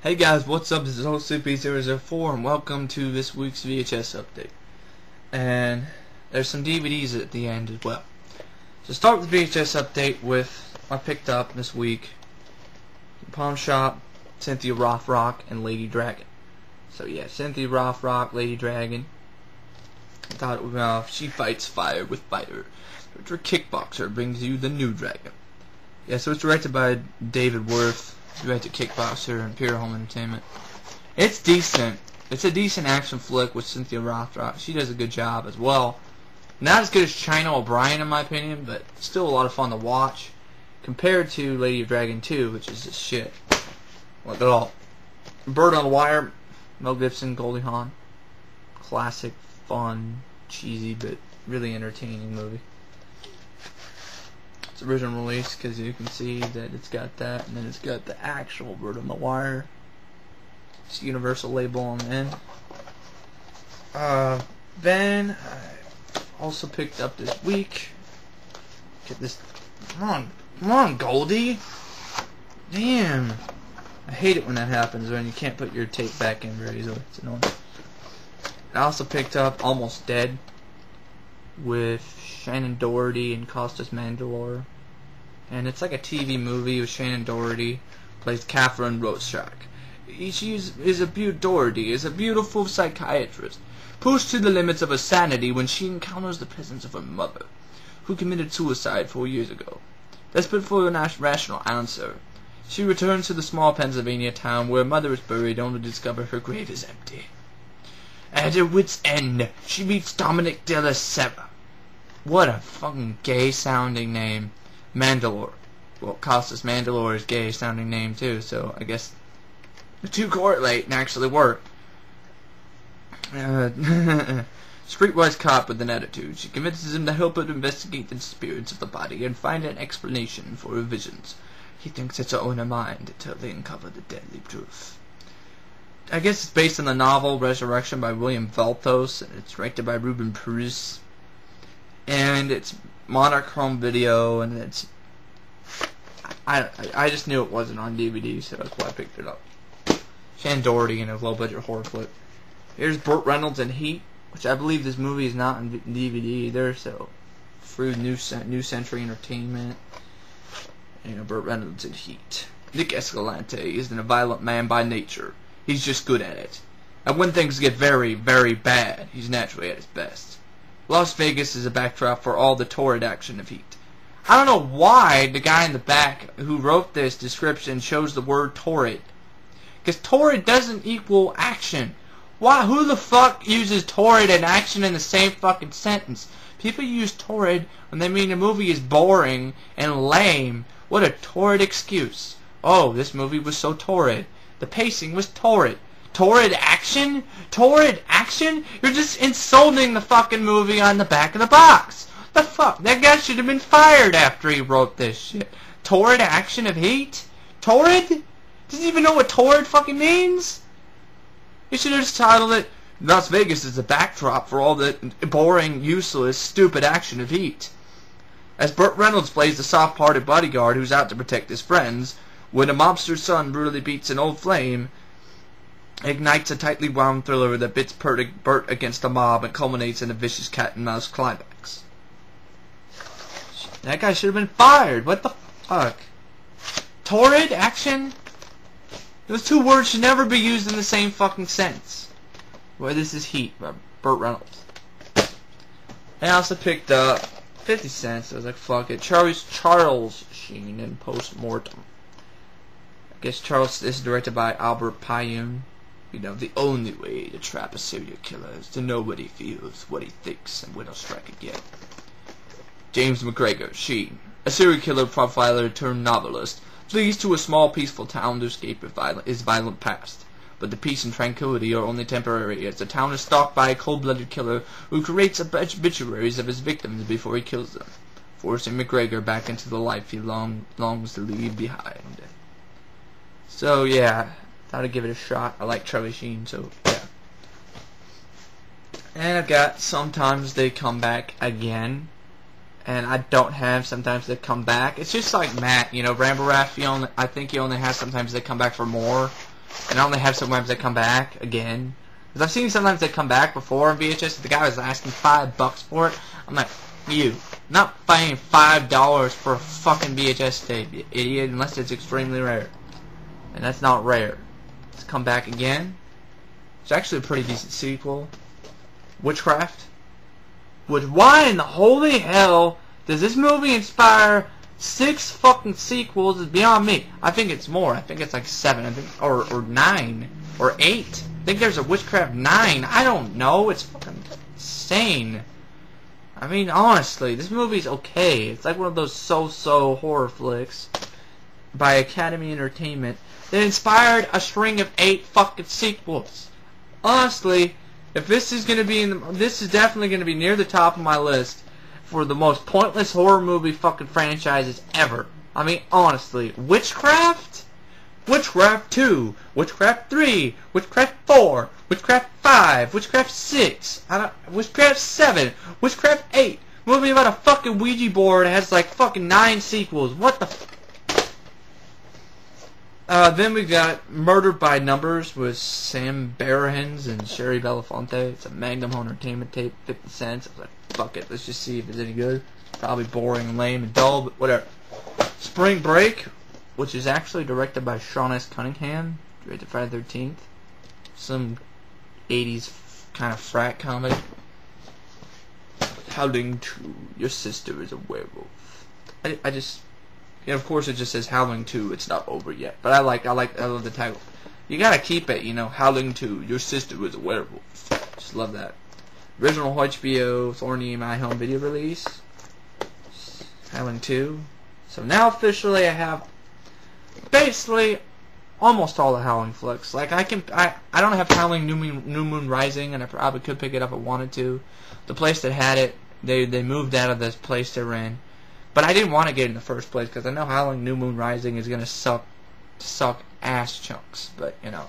Hey guys, what's up? This is host CP004 and welcome to this week's VHS update. And there's some DVDs at the end as well. So start with the VHS update with I picked up this week Pawn Shop, Cynthia Rothrock, and Lady Dragon. So yeah, Cynthia Rothrock, Lady Dragon. I thought it was, she fights fire with fire. Her kickboxer brings you the new dragon. Yeah, so it's directed by David Worth. Directed Kickboxer and Pure Home Entertainment. It's decent. It's a decent action flick with Cynthia Rothrock. She does a good job as well. Not as good as China O'Brien in my opinion, but still a lot of fun to watch. Compared to Lady of Dragon 2, which is just shit. Like at all. Burt on the Wire, Mel Gibson, Goldie Hawn. Classic, fun, cheesy, but really entertaining movie. It's original release because you can see that it's got that, and then it's got the actual Burt on the Wire. It's a Universal label on the end. Then I also picked up this week. Get this. Come on, Goldie. Damn. I hate it when that happens when you can't put your tape back in very easily. It's annoying. I also picked up Almost Dead with Shannon Doherty and Costas Mandylor. And it's like a TV movie with Shannon Doherty plays Catherine Rothschild. Doherty is a beautiful psychiatrist pushed to the limits of her sanity when she encounters the presence of her mother, who committed suicide 4 years ago. Desperate for a rational answer, she returns to the small Pennsylvania town where her mother is buried, only to discover her grave is empty. At her wit's end, she meets Dominic De La Serra. What a fucking gay-sounding name. Mandylor. Well, Costas Mandylor is gay-sounding name too, so I guess the two correlate and actually work. Streetwise cop with an attitude. She convinces him to help her to investigate the spirits of the body and find an explanation for her visions. He thinks it's her own mind until they uncover the deadly truth. I guess it's based on the novel Resurrection by William Veltos, and it's directed by Ruben Perez. And it's monochrome video, and it's I just knew it wasn't on DVD, so that's why I picked it up. Shannon Doherty in a low-budget horror flick. Here's Burt Reynolds in Heat, which I believe this movie is not on DVD either, so through New Century Entertainment. You know, Burt Reynolds in Heat. Nick Escalante isn't a violent man by nature. He's just good at it. And when things get very, very bad, he's naturally at his best. Las Vegas is a backdrop for all the torrid action of Heat. I don't know why the guy in the back who wrote this description chose the word torrid. Because torrid doesn't equal action. Why? Who the fuck uses torrid and action in the same fucking sentence? People use torrid when they mean a movie is boring and lame. What a torrid excuse. Oh, this movie was so torrid. The pacing was torrid. Torrid action? Torrid action? You're just insulting the fucking movie on the back of the box. The fuck? That guy should have been fired after he wrote this shit. Torrid action of Heat? Torrid? Doesn't even know what torrid fucking means? You should have just titled it Las Vegas is a backdrop for all the boring, useless, stupid action of Heat. As Burt Reynolds plays the soft-hearted bodyguard who's out to protect his friends, when a mobster's son brutally beats an old flame, ignites a tightly wound thriller that pits Burt against the mob and culminates in a vicious cat-and-mouse climax. That guy should have been fired. What the fuck? Torrid action? Those two words should never be used in the same fucking sentence. Well, this is Heat by Burt Reynolds. I also picked up 50 cents. I was like, fuck it. Charles Sheen in Postmortem. I guess Charles is directed by Albert Pyun. You know, the only way to trap a serial killer is to know what he feels, what he thinks, and when he'll strike again. James McGregor, Sheen, a serial killer profiler turned novelist, flees to a small peaceful town to escape his violent past. But the peace and tranquility are only temporary, as the town is stalked by a cold-blooded killer who creates obituaries of his victims before he kills them, forcing McGregor back into the life he longs to leave behind. So yeah, thought I'd give it a shot. I like Charlie Sheen, so yeah. And I've got Sometimes They Come Back Again. And I don't have Sometimes They Come Back. It's just like Matt, you know, Rambo Raff, I think he only has Sometimes They Come Back for More. and I only have sometimes they come back again. Because I've seen sometimes they come back before on VHS. The guy was asking $5 for it. I'm like, you not paying $5 for a fucking VHS tape, you idiot, unless it's extremely rare. And that's not rare. Let's come back again. It's actually a pretty decent sequel. Witchcraft. Which, why in the holy hell does this movie inspire 6 fucking sequels? Is beyond me. I think it's more. I think it's like 7. I think, or 9 or 8. I think there's a Witchcraft 9. I don't know. It's fucking insane. I mean, honestly, this movie's okay. It's like one of those so-so horror flicks by Academy Entertainment that inspired a string of 8 fucking sequels. Honestly, if this is gonna be this is definitely gonna be near the top of my list for the most pointless horror movie fucking franchises ever. I mean, honestly, Witchcraft, Witchcraft 2, Witchcraft 3, Witchcraft 4, Witchcraft 5, Witchcraft 6, Witchcraft 7, Witchcraft 8. Movie about a fucking Ouija board has like fucking 9 sequels. What the then we got Murdered by Numbers with Sam Barahans and Sherry Belafonte. It's a Magnum Entertainment tape, 50 cents. I was like, fuck it, let's just see if it's any good. Probably boring and lame and dull, but whatever. Spring Break, which is actually directed by Sean S. Cunningham, directed Friday the 13th. Some 80s kind of frat comedy. Howling 2, Your Sister is a Werewolf. I just... Yeah, of course it just says Howling 2, it's not over yet. But I love the title. You gotta keep it, you know, Howling 2, Your Sister was a Werewolf. Just love that. Original HBO, Thorny in My Home video release. Howling 2. So now officially I have basically almost all the Howling flicks. Like I don't have Howling New Moon Rising, and I probably could pick it up if I wanted to. The place that had it, they moved out of this place they're in. But I didn't want to get it in the first place because I know Howling New Moon Rising is gonna suck ass chunks. But you know,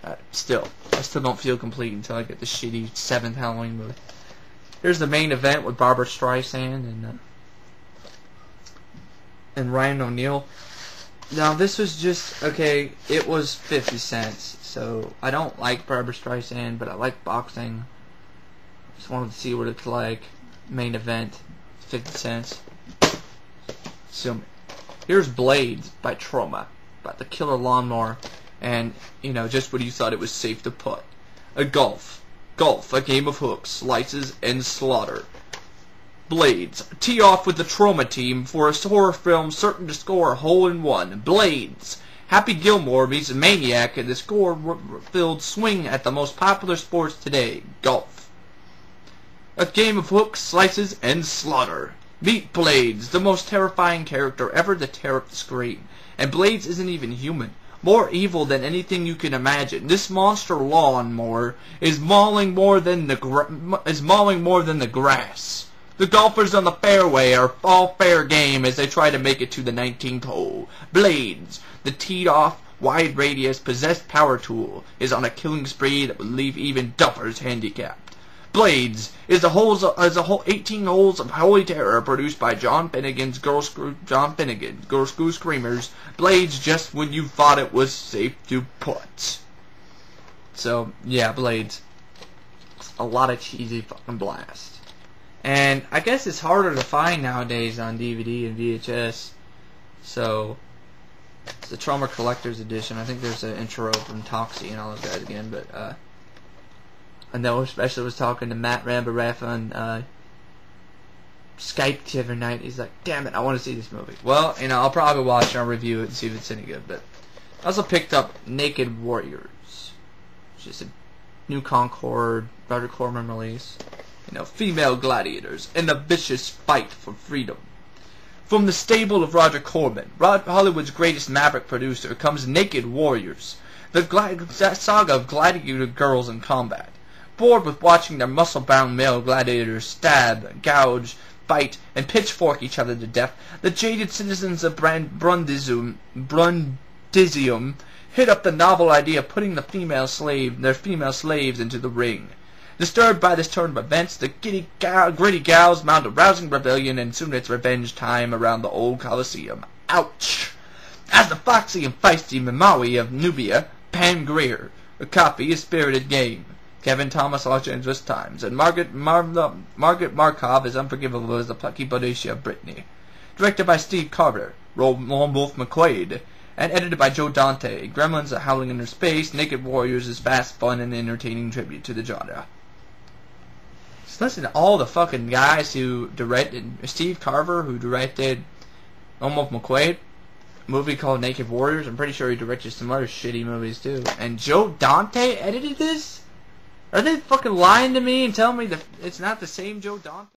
I still don't feel complete until I get the shitty 7th Halloween movie. Here's the main event with Barbara Streisand and Ryan O'Neal. Now this was just okay. It was 50 cents. So I don't like Barbara Streisand, but I like boxing. Just wanted to see what it's like. Main event, 50 cents. So, here's Blades by Trauma, about the killer lawnmower, and, you know, just when you thought it was safe to put. Golf, a game of hooks, slices, and slaughter. Blades, tee off with the Trauma team for a horror film certain to score a hole-in-one. Blades, Happy Gilmore meets a maniac in the score-filled swing at the most popular sports today, golf. A game of hooks, slices, and slaughter. Meet Blades, the most terrifying character ever to tear up the screen. And Blades isn't even human. More evil than anything you can imagine. This monster lawnmower is mauling more than the grass. The golfers on the fairway are all fair game as they try to make it to the 19th hole. Blades, the teed-off, wide radius, possessed power tool, is on a killing spree that would leave even duffers handicapped. Blades is a whole 18 holes of holy terror produced by John Finnegan's Girl Screw Screamers. Blades just when you thought it was safe to put. So yeah, Blades. A lot of cheesy fucking blast. And I guess it's harder to find nowadays on DVD and VHS. So it's the Trauma Collector's Edition. I think there's an intro from Toxie and all those guys again, but I know especially was talking to Matt Rambaraff on Skype the other night. He's like, damn it, I want to see this movie. Well, you know, I'll probably watch it and review it and see if it's any good. But I also picked up Naked Warriors, which is a new Concord, Roger Corman release. You know, female gladiators in a vicious fight for freedom. From the stable of Roger Corman, Hollywood's greatest maverick producer, comes Naked Warriors, the saga of gladiator girls in combat. Bored with watching their muscle-bound male gladiators stab, gouge, fight, and pitchfork each other to death, the jaded citizens of Brundisium hit up the novel idea of putting their female slaves into the ring. Disturbed by this turn of events, the gritty gals mount a rousing rebellion, and soon it's revenge time around the old Colosseum. Ouch! As the foxy and feisty Mamawi of Nubia, Abraham Greer. A copy is Spirited Game. Kevin Thomas, Los Angeles Times. And Margaret Markov is unforgivable as the plucky Boadicea of Brittany. Directed by Steve Carter. Wolf McQuaid. And edited by Joe Dante. Gremlins are Howling in Space. Naked Warriors is fast, fun, and entertaining tribute to the genre. Just listen to all the fucking guys who directed. Steve Carver, who directed Wolf McQuaid. A movie called Naked Warriors. I'm pretty sure he directed some other shitty movies too. And Joe Dante edited this? Are they fucking lying to me and telling me that it's not the same Joe Dante?